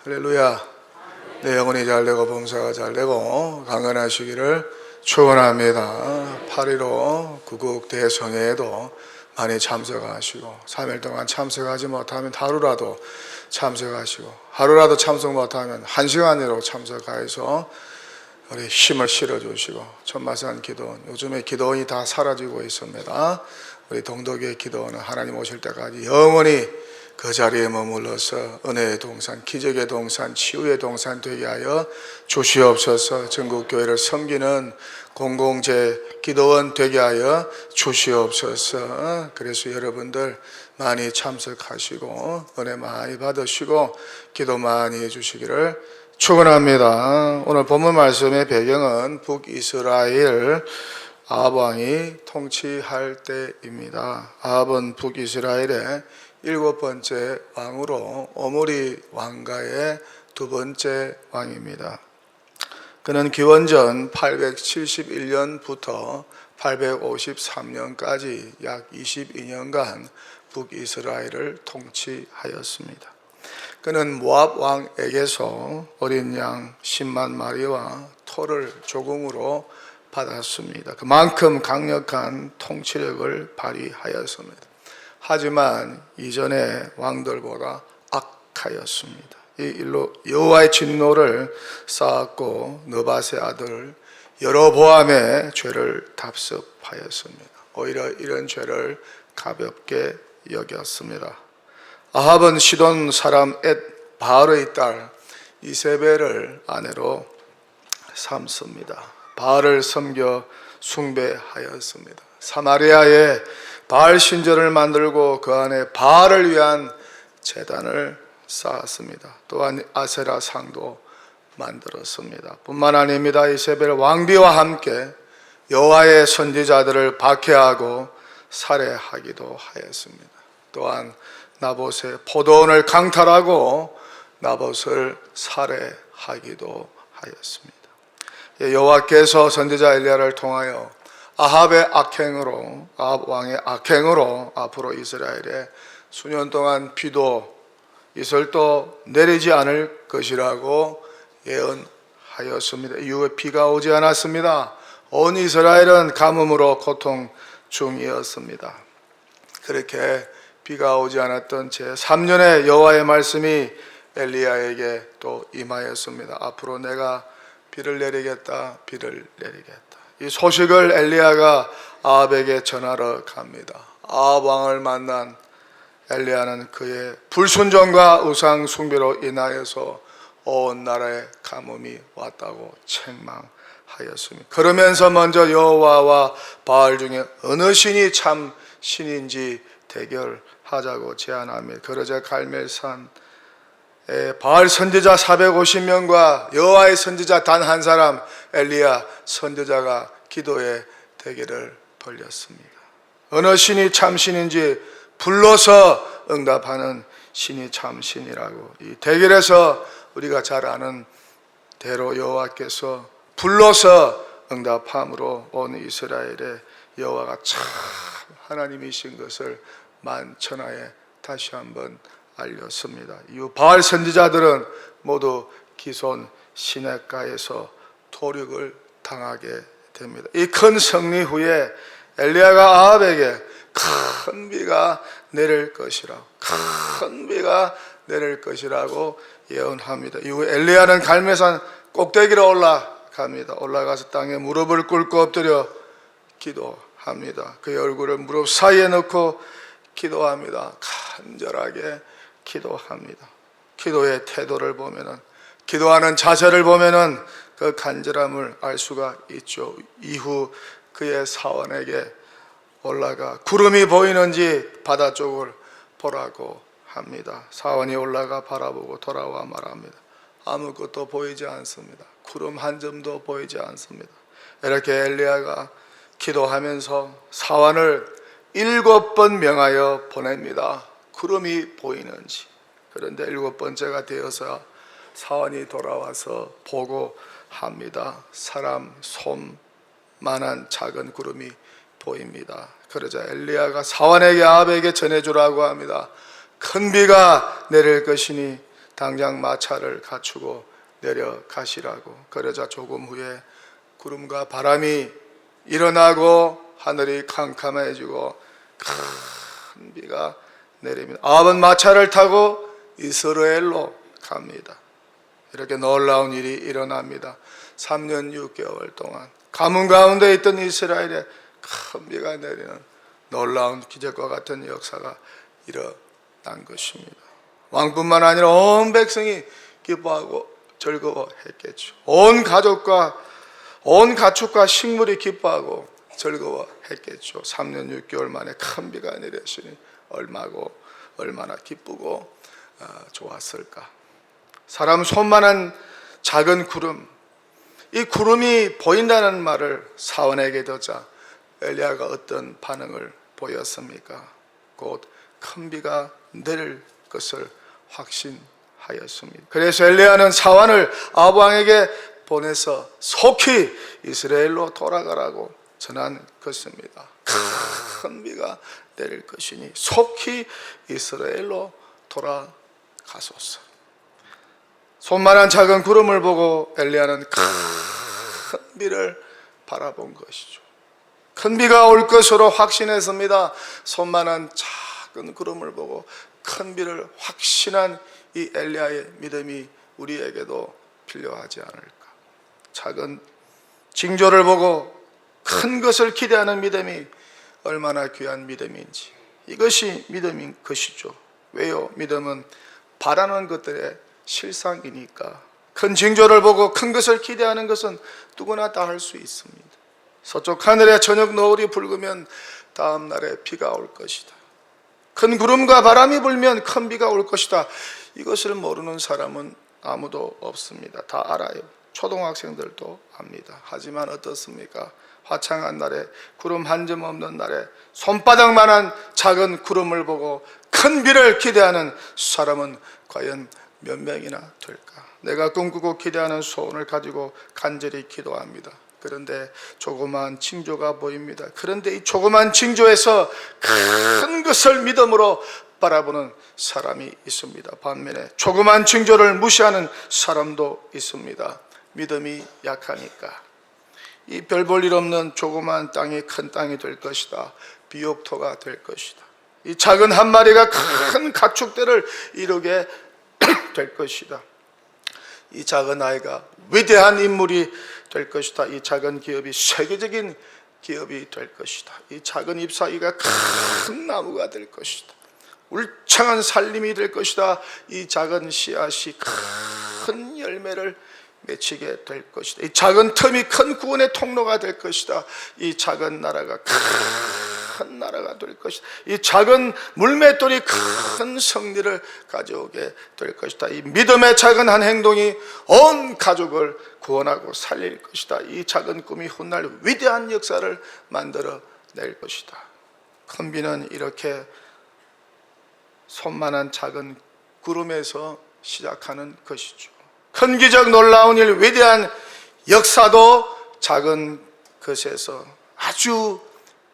할렐루야. 내 영혼이 잘되고 범사가 잘되고 강건하시기를 축원합니다. 8.15 구국 대성회에도 많이 참석하시고 3일 동안 참석하지 못하면 하루라도 참석하시고 하루라도 참석 못하면 1시간이라도 참석하여서 우리 힘을 실어주시고 천마산 기도원, 요즘에 기도원이 다 사라지고 있습니다. 우리 동덕의 기도원은 하나님 오실 때까지 영원히 그 자리에 머물러서 은혜의 동산, 기적의 동산, 치유의 동산 되게 하여 주시옵소서. 전국교회를 섬기는 공공재 기도원 되게 하여 주시옵소서. 그래서 여러분들 많이 참석하시고 은혜 많이 받으시고 기도 많이 해주시기를 축원합니다. 오늘 본문 말씀의 배경은 북이스라엘 아합 왕이 통치할 때입니다. 아합은 북이스라엘의 7번째 왕으로 오므리 왕가의 2번째 왕입니다. 그는 기원전 871년부터 853년까지 약 22년간 북이스라엘을 통치하였습니다. 그는 모압 왕에게서 어린 양 10만 마리와 토를 조공으로 받았습니다. 그만큼 강력한 통치력을 발휘하였습니다. 하지만 이전의 왕들보다 악하였습니다. 이 일로 여호와의 진노를 쌓았고 느밧의 아들 여로보암의 죄를 답습하였습니다. 오히려 이런 죄를 가볍게 여겼습니다. 아합은 시돈 사람 엣 바알의 딸 이세벨을 아내로 삼습니다. 바알을 섬겨 숭배하였습니다. 사마리아에 바알 신전을 만들고 그 안에 바알을 위한 제단을 쌓았습니다. 또한 아세라 상도 만들었습니다. 뿐만 아닙니다. 이세벨 왕비와 함께 여호와의 선지자들을 박해하고 살해하기도 하였습니다. 또한 나봇의 포도원을 강탈하고 나봇을 살해하기도 하였습니다. 여호와께서 선지자 엘리야를 통하여 아합 왕의 악행으로 앞으로 이스라엘에 수년 동안 비도 이슬도 내리지 않을 것이라고 예언하였습니다. 이후에 비가 오지 않았습니다. 온 이스라엘은 가뭄으로 고통 중이었습니다. 그렇게 비가 오지 않았던 제3년에 여호와의 말씀이 엘리야에게 또 임하였습니다. 앞으로 내가 비를 내리겠다. 이 소식을 엘리야가 아합에게 전하러 갑니다. 아합 왕을 만난 엘리야는 그의 불순종과 우상 숭배로 인하여서 온 나라에 가뭄이 왔다고 책망하였습니다. 그러면서 먼저 여호와와 바알 중에 어느 신이 참 신인지 대결하자고 제안합니다. 그러자 갈멜산에 바알 선지자 450명과 여호와의 선지자 단 한 사람 엘리야 선지자가 기도의 대결을 벌였습니다. 어느 신이 참 신인지 불러서 응답하는 신이 참 신이라고. 이 대결에서 우리가 잘 아는 대로 여호와께서 불러서 응답함으로 온 이스라엘의 여호와가 참 하나님이신 것을 만천하에 다시 한번 알렸습니다. 이후 바알 선지자들은 모두 기손 시냇가에서 토륙을 당하게 됩니다. 이 큰 승리 후에 엘리야가 아합에게 큰 비가 내릴 것이라고 예언합니다. 이후 엘리야는 갈멜산 꼭대기로 올라갑니다. 올라가서 땅에 무릎을 꿇고 엎드려 기도합니다. 그의 얼굴을 무릎 사이에 넣고 기도합니다. 간절하게 기도합니다. 기도의 태도를 보면은, 기도하는 자세를 보면은 그 간절함을 알 수가 있죠. 이후 그의 사원에게 올라가 구름이 보이는지 바다 쪽을 보라고 합니다. 사원이 올라가 바라보고 돌아와 말합니다. 아무것도 보이지 않습니다. 구름 한 점도 보이지 않습니다. 이렇게 엘리야가 기도하면서 사원을 7번 명하여 보냅니다. 구름이 보이는지. 그런데 7번째가 되어서 사원이 돌아와서 보고합니다. 사람 손만한 작은 구름이 보입니다. 그러자 엘리야가 사원에게 아합에게 전해주라고 합니다. 큰 비가 내릴 것이니 당장 마차를 갖추고 내려가시라고. 그러자 조금 후에 구름과 바람이 일어나고 하늘이 캄캄해지고 큰 비가 내립니다. 아합은 마차를 타고 이스라엘로 갑니다. 이렇게 놀라운 일이 일어납니다. 3년 6개월 동안 가뭄 가운데 있던 이스라엘에 큰 비가 내리는 놀라운 기적과 같은 역사가 일어난 것입니다. 왕뿐만 아니라 온 백성이 기뻐하고 즐거워했겠죠. 온 가족과 온 가축과 식물이 기뻐하고 즐거워했겠죠. 3년 6개월 만에 큰 비가 내렸으니 얼마나 기쁘고 좋았을까. 사람 손만한 작은 구름, 이 구름이 보인다는 말을 사원에게 듣자 엘리야가 어떤 반응을 보였습니까? 곧 큰 비가 내릴 것을 확신하였습니다. 그래서 엘리야는 사원을 아합 왕에게 보내서 속히 이스라엘로 돌아가라고 전한 것입니다. 큰 비가 내릴 것이니 속히 이스라엘로 돌아가소서. 손만한 작은 구름을 보고 엘리야는 큰 비를 바라본 것이죠. 큰 비가 올 것으로 확신했습니다. 손만한 작은 구름을 보고 큰 비를 확신한 이 엘리야의 믿음이 우리에게도 필요하지 않을까. 작은 징조를 보고 큰 것을 기대하는 믿음이 얼마나 귀한 믿음인지, 이것이 믿음인 것이죠. 왜요? 믿음은 바라는 것들의 실상이니까. 큰 징조를 보고 큰 것을 기대하는 것은 누구나 다 할 수 있습니다. 서쪽 하늘에 저녁 노을이 붉으면 다음 날에 비가 올 것이다. 큰 구름과 바람이 불면 큰 비가 올 것이다. 이것을 모르는 사람은 아무도 없습니다. 다 알아요. 초등학생들도 압니다. 하지만 어떻습니까? 화창한 날에, 구름 한 점 없는 날에 손바닥만한 작은 구름을 보고 큰 비를 기대하는 사람은 과연 몇 명이나 될까? 내가 꿈꾸고 기대하는 소원을 가지고 간절히 기도합니다. 그런데 조그마한 징조가 보입니다. 그런데 이 조그마한 징조에서 큰 것을 믿음으로 바라보는 사람이 있습니다. 반면에 조그마한 징조를 무시하는 사람도 있습니다. 믿음이 약하니까. 이 별 볼 일 없는 조그마한 땅이 큰 땅이 될 것이다. 비옥토가 될 것이다. 이 작은 한 마리가 큰 가축들을 이루게 될 것이다. 이 작은 아이가 위대한 인물이 될 것이다. 이 작은 기업이 세계적인 기업이 될 것이다. 이 작은 잎사귀가 큰 나무가 될 것이다. 울창한 살림이 될 것이다. 이 작은 씨앗이 큰 열매를 맺히게 될 것이다. 이 작은 틈이 큰 구원의 통로가 될 것이다. 이 작은 나라가 큰 나라가 될 것이다. 이 작은 물맷돌이 큰 승리를 가져오게 될 것이다. 이 믿음의 작은 한 행동이 온 가족을 구원하고 살릴 것이다. 이 작은 꿈이 훗날 위대한 역사를 만들어낼 것이다. 큰 비는 이렇게 손만한 작은 구름에서 시작하는 것이죠. 큰 기적, 놀라운 일, 위대한 역사도 작은 것에서, 아주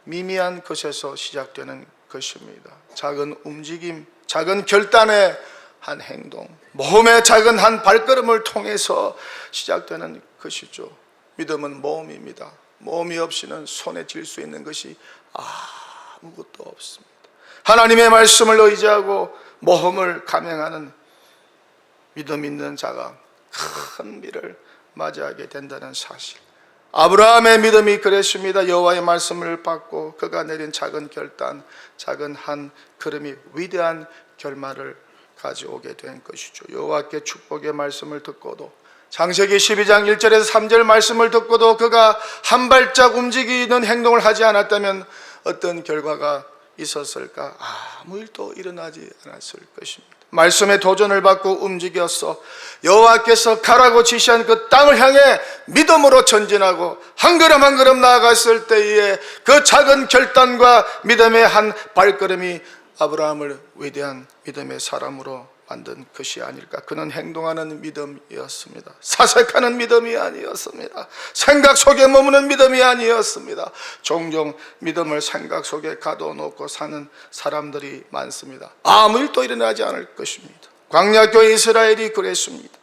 미미한 것에서 시작되는 것입니다. 작은 움직임, 작은 결단의 한 행동, 모험의 작은 한 발걸음을 통해서 시작되는 것이죠. 믿음은 모험입니다. 모험이 없이는 손에 쥘 수 있는 것이 아무것도 없습니다. 하나님의 말씀을 의지하고 모험을 감행하는 믿음 있는 자가 큰 비를 맞이하게 된다는 사실. 아브라함의 믿음이 그랬습니다. 여호와의 말씀을 받고 그가 내린 작은 결단, 작은 한 걸음이 위대한 결말을 가져오게 된 것이죠. 여호와께 축복의 말씀을 듣고도, 창세기 12장 1절에서 3절 말씀을 듣고도 그가 한 발짝 움직이는 행동을 하지 않았다면 어떤 결과가 있었을까? 아무 일도 일어나지 않았을 것입니다. 말씀에 도전을 받고 움직였어. 여호와께서 가라고 지시한 그 땅을 향해 믿음으로 전진하고 한 걸음 한 걸음 나아갔을 때에 그 작은 결단과 믿음의 한 발걸음이 아브라함을 위대한 믿음의 사람으로 만든 것이 아닐까. 그는 행동하는 믿음이었습니다. 사색하는 믿음이 아니었습니다. 생각 속에 머무는 믿음이 아니었습니다. 종종 믿음을 생각 속에 가둬놓고 사는 사람들이 많습니다. 아무 일도 일어나지 않을 것입니다. 광야교회 이스라엘이 그랬습니다.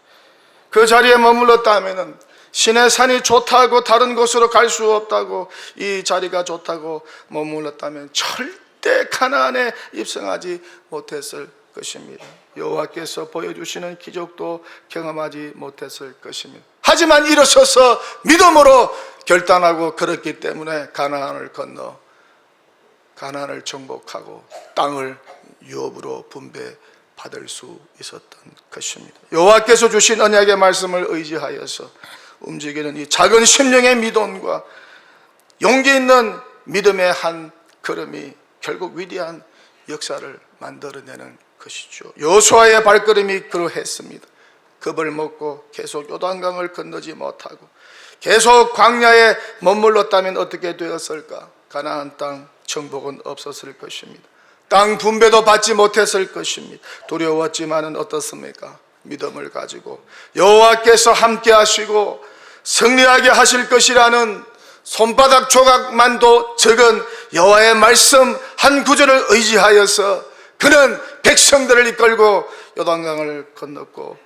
그 자리에 머물렀다면 신의 산이 좋다고 다른 곳으로 갈 수 없다고, 이 자리가 좋다고 머물렀다면 절대 가나안에 입성하지 못했을 것입니다. 여호와께서 보여주시는 기적도 경험하지 못했을 것입니다. 하지만 일어서서 믿음으로 결단하고 걸었기 때문에 가나안을 건너 가나안을 정복하고 땅을 유업으로 분배받을 수 있었던 것입니다. 여호와께서 주신 언약의 말씀을 의지하여서 움직이는 이 작은 심령의 믿음과 용기 있는 믿음의 한 걸음이 결국 위대한 역사를 만들어내는 것이죠. 여호수아의 발걸음이 그러했습니다. 겁을 먹고 계속 요단강을 건너지 못하고 계속 광야에 머물렀다면 어떻게 되었을까? 가나안 땅 정복은 없었을 것입니다. 땅 분배도 받지 못했을 것입니다. 두려웠지만은 어떻습니까? 믿음을 가지고 여호와께서 함께 하시고 승리하게 하실 것이라는 손바닥 조각만도 적은 여호와의 말씀 한 구절을 의지하여서 그는 백성들을 이끌고 요단강을 건넜고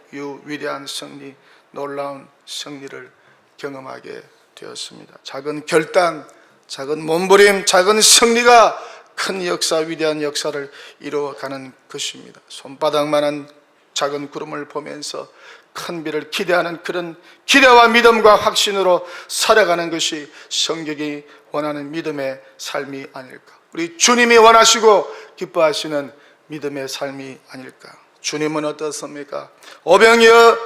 위대한 승리, 놀라운 승리를 경험하게 되었습니다. 작은 결단, 작은 몸부림, 작은 승리가 큰 역사, 위대한 역사를 이루어가는 것입니다. 손바닥만한 작은 구름을 보면서 큰 비를 기대하는 그런 기대와 믿음과 확신으로 살아가는 것이 성경이 원하는 믿음의 삶이 아닐까. 우리 주님이 원하시고 기뻐하시는 믿음의 삶이 아닐까. 주님은 어떻습니까? 오병이어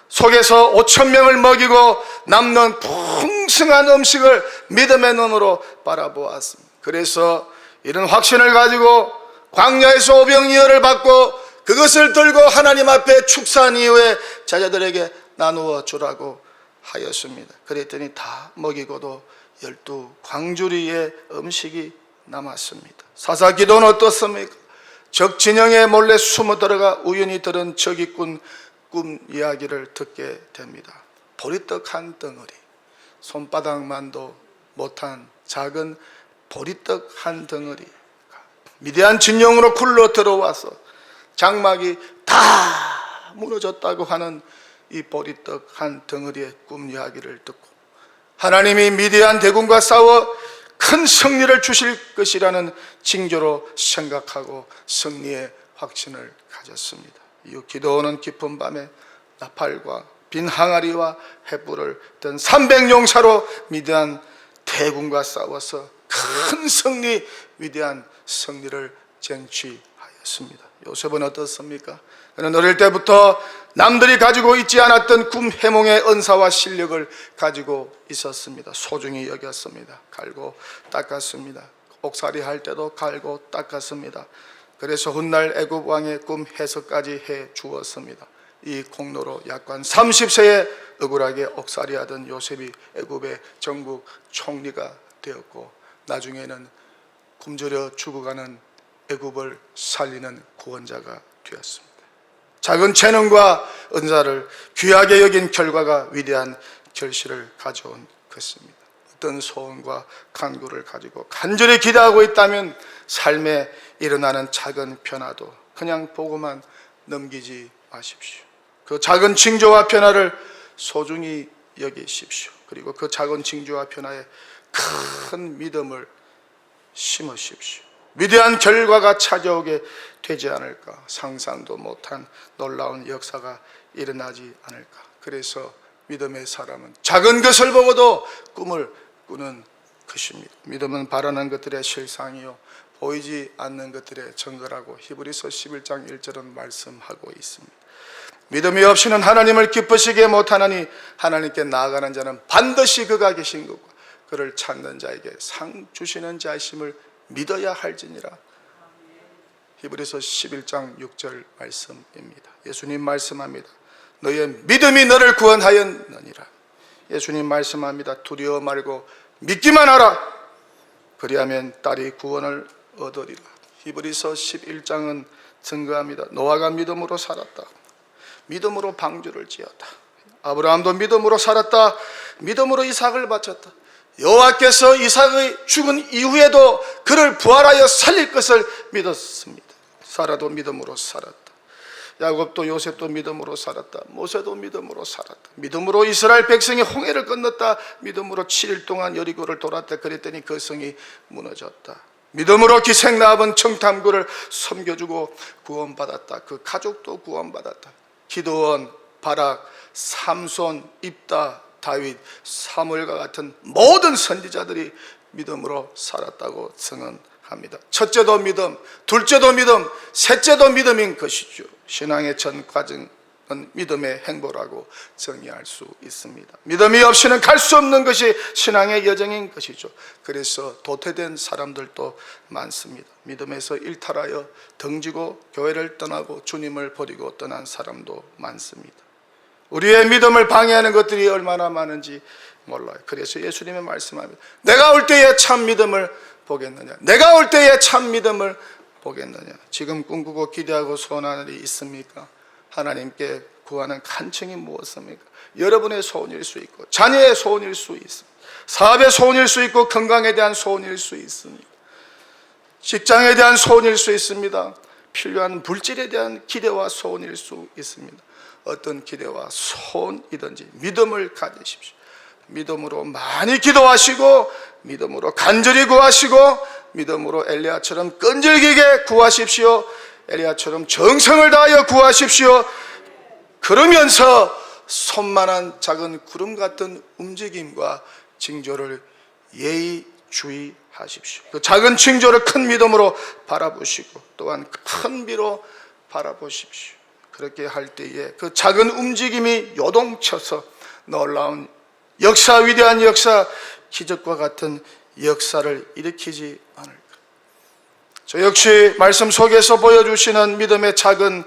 속에서 5,000명을 먹이고 남는 풍성한 음식을 믿음의 눈으로 바라보았습니다. 그래서 이런 확신을 가지고 광야에서 오병이어를 받고 그것을 들고 하나님 앞에 축사한 이후에 제자들에게 나누어 주라고 하였습니다. 그랬더니 다 먹이고도 12광주리의 음식이 남았습니다. 사사기도는 어떻습니까? 적 진영에 몰래 숨어 들어가 우연히 들은 적이꾼 꿈 이야기를 듣게 됩니다. 보리떡 한 덩어리, 손바닥만도 못한 작은 보리떡 한 덩어리, 위대한 진영으로 굴러 들어와서 장막이 다 무너졌다고 하는 이 보리떡 한 덩어리의 꿈 이야기를 듣고 하나님이 미디안 대군과 싸워 큰 승리를 주실 것이라는 징조로 생각하고 승리의 확신을 가졌습니다. 이 기도하는 깊은 밤에 나팔과 빈 항아리와 횃불을 든 300용사로 미디안 대군과 싸워서 큰 승리, 위대한 승리를 쟁취하였습니다. 요셉은 어떻습니까? 그는 어릴 때부터 남들이 가지고 있지 않았던 꿈 해몽의 은사와 실력을 가지고 있었습니다. 소중히 여겼습니다. 갈고 닦았습니다. 옥살이 할 때도 갈고 닦았습니다. 그래서 훗날 애굽 왕의 꿈 해석까지 해 주었습니다. 이 공로로 약관 30세에 억울하게 옥살이하던 요셉이 애굽의 전국 총리가 되었고 나중에는 굶주려 죽어가는 애굽을 살리는 구원자가 되었습니다. 작은 재능과 은사를 귀하게 여긴 결과가 위대한 결실을 가져온 것입니다. 어떤 소원과 간구를 가지고 간절히 기대하고 있다면 삶에 일어나는 작은 변화도 그냥 보고만 넘기지 마십시오. 그 작은 징조와 변화를 소중히 여기십시오. 그리고 그 작은 징조와 변화에 큰 믿음을 심으십시오. 위대한 결과가 찾아오게 되지 않을까. 상상도 못한 놀라운 역사가 일어나지 않을까. 그래서 믿음의 사람은 작은 것을 보고도 꿈을 꾸는 것입니다. 믿음은 바라는 것들의 실상이요 보이지 않는 것들의 증거라고 히브리서 11장 1절은 말씀하고 있습니다. 믿음이 없이는 하나님을 기쁘시게 못하나니 하나님께 나아가는 자는 반드시 그가 계신 것과 그를 찾는 자에게 상 주시는 자이심을 믿어야 할지니라. 히브리서 11장 6절 말씀입니다. 예수님 말씀합니다. 너의 믿음이 너를 구원하였느니라. 예수님 말씀합니다. 두려워 말고 믿기만 하라. 그리하면 딸이 구원을 얻으리라. 히브리서 11장은 증거합니다. 노아가 믿음으로 살았다. 믿음으로 방주를 지었다. 아브라함도 믿음으로 살았다. 믿음으로 이삭을 바쳤다. 여호와께서 이삭의 죽은 이후에도 그를 부활하여 살릴 것을 믿었습니다. 사라도 믿음으로 살았다. 야곱도 요셉도 믿음으로 살았다. 모세도 믿음으로 살았다. 믿음으로 이스라엘 백성이 홍해를 건넜다. 믿음으로 7일 동안 여리고를 돌았다. 그랬더니 그 성이 무너졌다. 믿음으로 기생나합은 청탐구를 섬겨주고 구원받았다. 그 가족도 구원받았다. 기드온, 바락, 삼손, 입다, 다윗, 사무엘과 같은 모든 선지자들이 믿음으로 살았다고 증언합니다. 첫째도 믿음, 둘째도 믿음, 셋째도 믿음인 것이죠. 신앙의 전 과정은 믿음의 행보라고 정의할 수 있습니다. 믿음이 없이는 갈 수 없는 것이 신앙의 여정인 것이죠. 그래서 도태된 사람들도 많습니다. 믿음에서 일탈하여 등지고 교회를 떠나고 주님을 버리고 떠난 사람도 많습니다. 우리의 믿음을 방해하는 것들이 얼마나 많은지 몰라요. 그래서 예수님의 말씀합니다. 내가 올 때에 참 믿음을 보겠느냐? 내가 올 때에 참 믿음을 보겠느냐? 지금 꿈꾸고 기대하고 소원하는 일이 있습니까? 하나님께 구하는 간청이 무엇입니까? 여러분의 소원일 수 있고 자녀의 소원일 수 있습니다. 사업의 소원일 수 있고 건강에 대한 소원일 수 있습니다. 직장에 대한 소원일 수 있습니다. 필요한 물질에 대한 기대와 소원일 수 있습니다. 어떤 기대와 소원이든지 믿음을 가지십시오. 믿음으로 많이 기도하시고 믿음으로 간절히 구하시고 믿음으로 엘리야처럼 끈질기게 구하십시오. 엘리야처럼 정성을 다하여 구하십시오. 그러면서 손만한 작은 구름 같은 움직임과 징조를 예의주의하십시오. 그 작은 징조를 큰 믿음으로 바라보시고 또한 큰 비로 바라보십시오. 그렇게 할 때에 그 작은 움직임이 요동쳐서 놀라운 역사, 위대한 역사, 기적과 같은 역사를 일으키지 않을까. 저 역시 말씀 속에서 보여주시는 믿음의 작은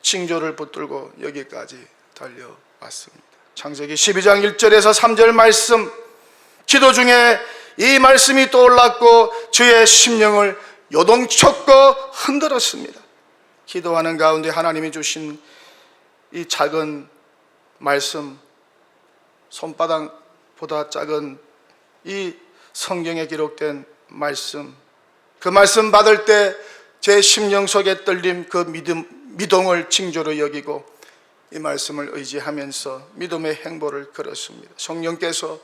징조를 붙들고 여기까지 달려왔습니다. 창세기 12장 1절에서 3절 말씀, 기도 중에 이 말씀이 떠올랐고 주의 심령을 요동쳤고 흔들었습니다. 기도하는 가운데 하나님이 주신 이 작은 말씀, 손바닥보다 작은 이 성경에 기록된 말씀, 그 말씀 받을 때 제 심령 속에 떨림, 그 미동을 징조로 여기고 이 말씀을 의지하면서 믿음의 행보를 걸었습니다. 성령께서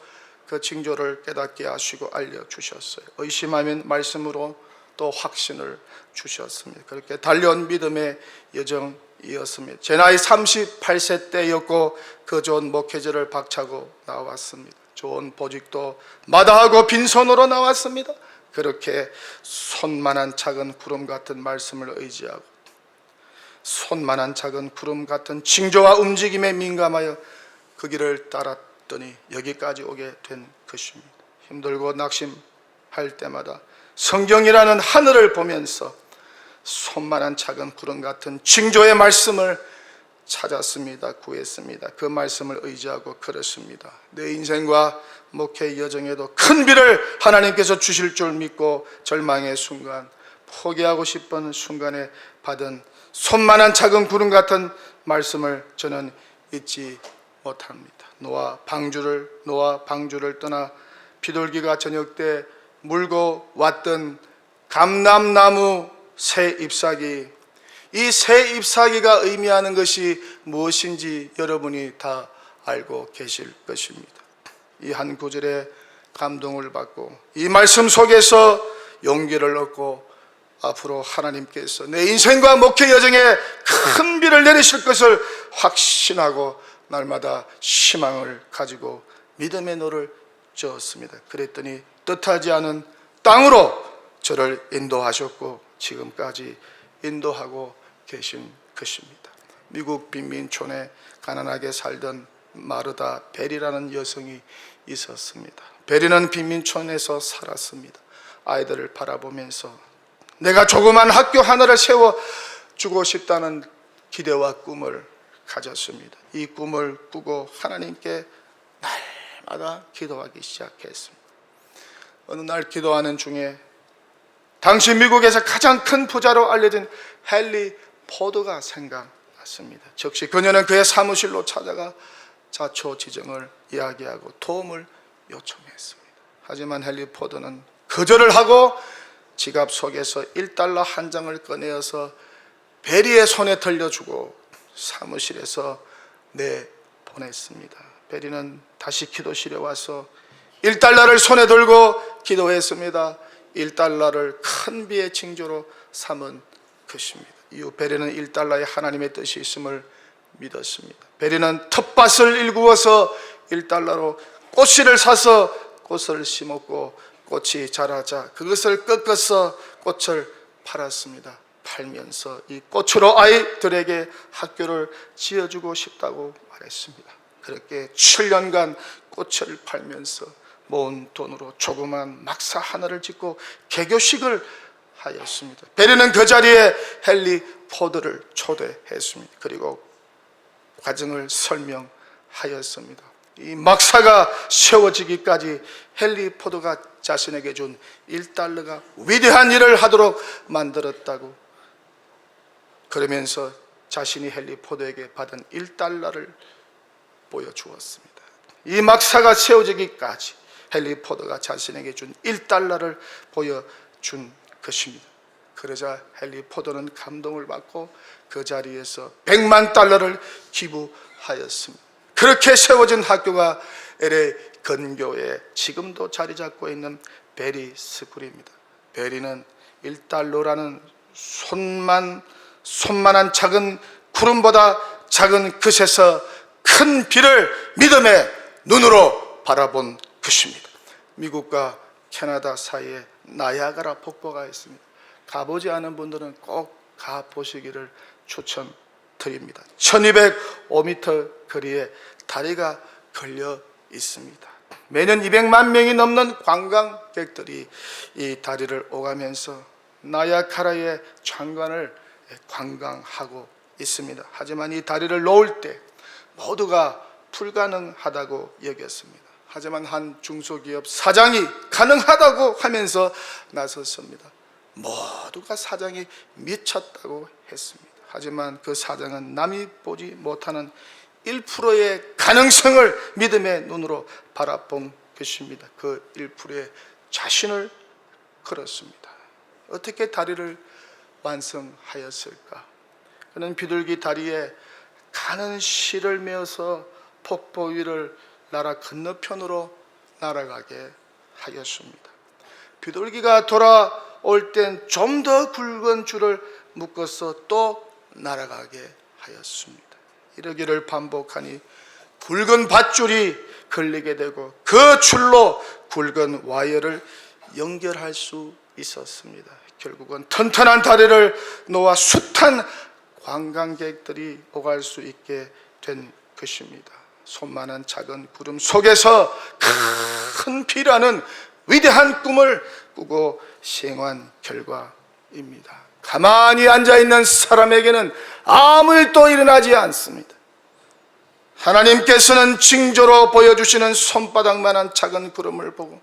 그 징조를 깨닫게 하시고 알려주셨어요. 의심하면 말씀으로 또 확신을 주셨습니다. 그렇게 달려온 믿음의 여정이었습니다. 제 나이 38세 때였고 그 좋은 목회자를 박차고 나왔습니다. 좋은 보직도 마다하고 빈손으로 나왔습니다. 그렇게 손만한 작은 구름 같은 말씀을 의지하고 손만한 작은 구름 같은 징조와 움직임에 민감하여 그 길을 따랐더니 여기까지 오게 된 것입니다. 힘들고 낙심할 때마다 성경이라는 하늘을 보면서 손만한 작은 구름 같은 징조의 말씀을 찾았습니다. 구했습니다. 그 말씀을 의지하고 걸었습니다. 내 인생과 목회 여정에도 큰 비를 하나님께서 주실 줄 믿고 절망의 순간, 포기하고 싶은 순간에 받은 손만한 작은 구름 같은 말씀을 저는 잊지 못합니다. 노아 방주를 떠나 비둘기가 저녁 때 물고 왔던 감람나무 새 잎사귀, 이 새 잎사귀가 의미하는 것이 무엇인지 여러분이 다 알고 계실 것입니다. 이 한 구절에 감동을 받고 이 말씀 속에서 용기를 얻고 앞으로 하나님께서 내 인생과 목회 여정에 큰 비를 내리실 것을 확신하고 날마다 희망을 가지고 믿음의 노를 저었습니다. 그랬더니 뜻하지 않은 땅으로 저를 인도하셨고 지금까지 인도하고 계신 것입니다. 미국 빈민촌에 가난하게 살던 마르다 벨이라는 여성이 있었습니다. 벨이는 빈민촌에서 살았습니다. 아이들을 바라보면서 내가 조그만 학교 하나를 세워주고 싶다는 기대와 꿈을 가졌습니다. 이 꿈을 꾸고 하나님께 날마다 기도하기 시작했습니다. 어느 날 기도하는 중에 당시 미국에서 가장 큰 부자로 알려진 헨리 포드가 생각났습니다. 즉시 그녀는 그의 사무실로 찾아가 자초지정을 이야기하고 도움을 요청했습니다. 하지만 헨리 포드는 거절을 하고 지갑 속에서 $1 한 장을 꺼내어서 베리의 손에 들려주고 사무실에서 내보냈습니다. 베리는 다시 기도실에 와서 1달러를 손에 들고 기도했습니다. 1달러를 큰 비의 징조로 삼은 것입니다. 이후 베리는 1달러에 하나님의 뜻이 있음을 믿었습니다. 베리는 텃밭을 일구어서 1달러로 꽃씨를 사서 꽃을 심었고 꽃이 자라자 그것을 꺾어서 꽃을 팔았습니다. 팔면서 이 꽃으로 아이들에게 학교를 지어주고 싶다고 말했습니다. 그렇게 7년간 꽃을 팔면서 모은 돈으로 조그만 막사 하나를 짓고 개교식을 하였습니다. 베리는 그 자리에 헨리 포드를 초대했습니다. 그리고 과정을 설명하였습니다. 이 막사가 세워지기까지 헨리 포드가 자신에게 준 1달러가 위대한 일을 하도록 만들었다고, 그러면서 자신이 헨리 포드에게 받은 1달러를 보여주었습니다. 이 막사가 세워지기까지 헨리 포드가 자신에게 준 1달러를 보여준 것입니다. 그러자 헨리 포드는 감동을 받고 그 자리에서 100만 달러를 기부하였습니다. 그렇게 세워진 학교가 LA 근교에 지금도 자리 잡고 있는 베리 스쿨입니다. 베리는 1달러라는 손만한 작은 구름보다 작은 것에서 큰 비를 믿음의 눈으로 바라본 것입니다. 미국과 캐나다 사이에 나야가라 폭포가 있습니다. 가보지 않은 분들은 꼭 가보시기를 추천드립니다. 1205m 거리에 다리가 걸려 있습니다. 매년 200만 명이 넘는 관광객들이 이 다리를 오가면서 나야가라의 장관을 관광하고 있습니다. 하지만 이 다리를 놓을 때 모두가 불가능하다고 여겼습니다. 하지만 한 중소기업 사장이 가능하다고 하면서 나섰습니다. 모두가 사장이 미쳤다고 했습니다. 하지만 그 사장은 남이 보지 못하는 1%의 가능성을 믿음의 눈으로 바라본 것입니다. 그 1%의 자신을 걸었습니다. 어떻게 다리를 완성하였을까? 그는 비둘기 다리에 가는 실을 메어서 폭포 위를 나라 건너편으로 날아가게 하였습니다. 비둘기가 돌아올 땐 좀 더 굵은 줄을 묶어서 또 날아가게 하였습니다. 이러기를 반복하니 굵은 밧줄이 걸리게 되고 그 줄로 굵은 와이어를 연결할 수 있었습니다. 결국은 튼튼한 다리를 놓아 숱한 관광객들이 오갈 수 있게 된 것입니다. 손만한 작은 구름 속에서 큰 비라는 위대한 꿈을 꾸고 시행한 결과입니다. 가만히 앉아있는 사람에게는 아무 일도 일어나지 않습니다. 하나님께서는 징조로 보여주시는 손바닥만한 작은 구름을 보고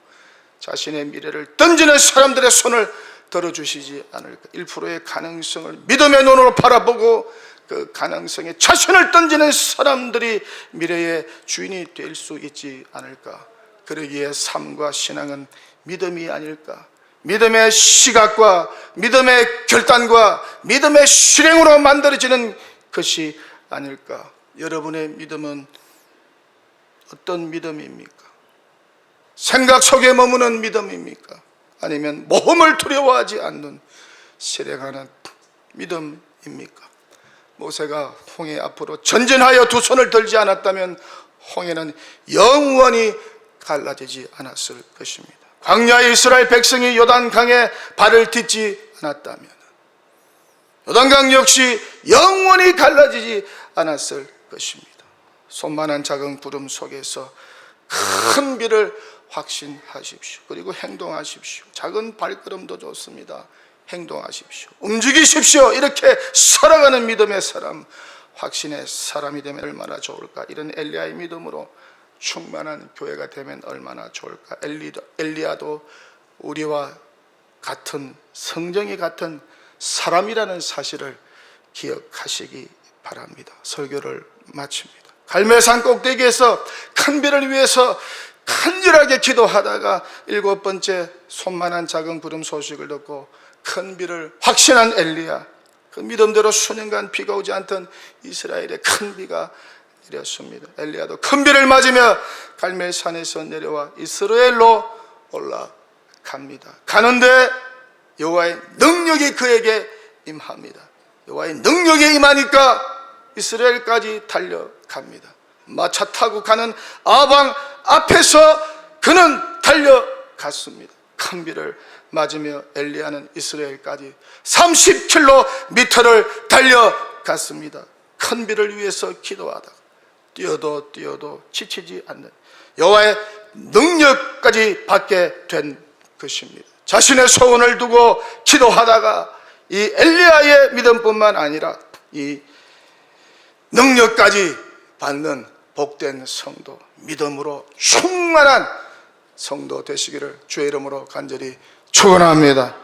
자신의 미래를 던지는 사람들의 손을 들어주시지 않을까. 1%의 가능성을 믿음의 눈으로 바라보고 그 가능성에 자신을 던지는 사람들이 미래의 주인이 될 수 있지 않을까. 그러기에 삶과 신앙은 믿음이 아닐까. 믿음의 시각과 믿음의 결단과 믿음의 실행으로 만들어지는 것이 아닐까. 여러분의 믿음은 어떤 믿음입니까? 생각 속에 머무는 믿음입니까? 아니면 모험을 두려워하지 않는 실행하는 믿음입니까? 모세가 홍해 앞으로 전진하여 두 손을 들지 않았다면 홍해는 영원히 갈라지지 않았을 것입니다. 광야의 이스라엘 백성이 요단강에 발을 딛지 않았다면 요단강 역시 영원히 갈라지지 않았을 것입니다. 손만한 작은 구름 속에서 큰 비를 확신하십시오. 그리고 행동하십시오. 작은 발걸음도 좋습니다. 행동하십시오. 움직이십시오. 이렇게 살아가는 믿음의 사람, 확신의 사람이 되면 얼마나 좋을까. 이런 엘리야의 믿음으로 충만한 교회가 되면 얼마나 좋을까. 엘리야도 우리와 같은 성정이 같은 사람이라는 사실을 기억하시기 바랍니다. 설교를 마칩니다. 갈멜산 꼭대기에서 큰 비를 위해서 간절하게 기도하다가 7번째 손만한 작은 구름 소식을 듣고 큰 비를 확신한 엘리야, 그 믿음대로 수년간 비가 오지 않던 이스라엘에 큰 비가 내렸습니다. 엘리야도 큰 비를 맞으며 갈멜산에서 내려와 이스라엘로 올라갑니다. 가는데 여호와의 능력이 그에게 임합니다. 여호와의 능력이 임하니까 이스라엘까지 달려갑니다. 마차 타고 가는 아방 앞에서 그는 달려갔습니다. 큰 비를 맞으며 엘리야는 이스라엘까지 30km를 달려갔습니다. 큰 비를 위해서 기도하다가 뛰어도 지치지 않는 여호와의 능력까지 받게 된 것입니다. 자신의 소원을 두고 기도하다가 이 엘리야의 믿음뿐만 아니라 이 능력까지 받는 복된 성도, 믿음으로 충만한 성도 되시기를 주의 이름으로 간절히 축원합니다.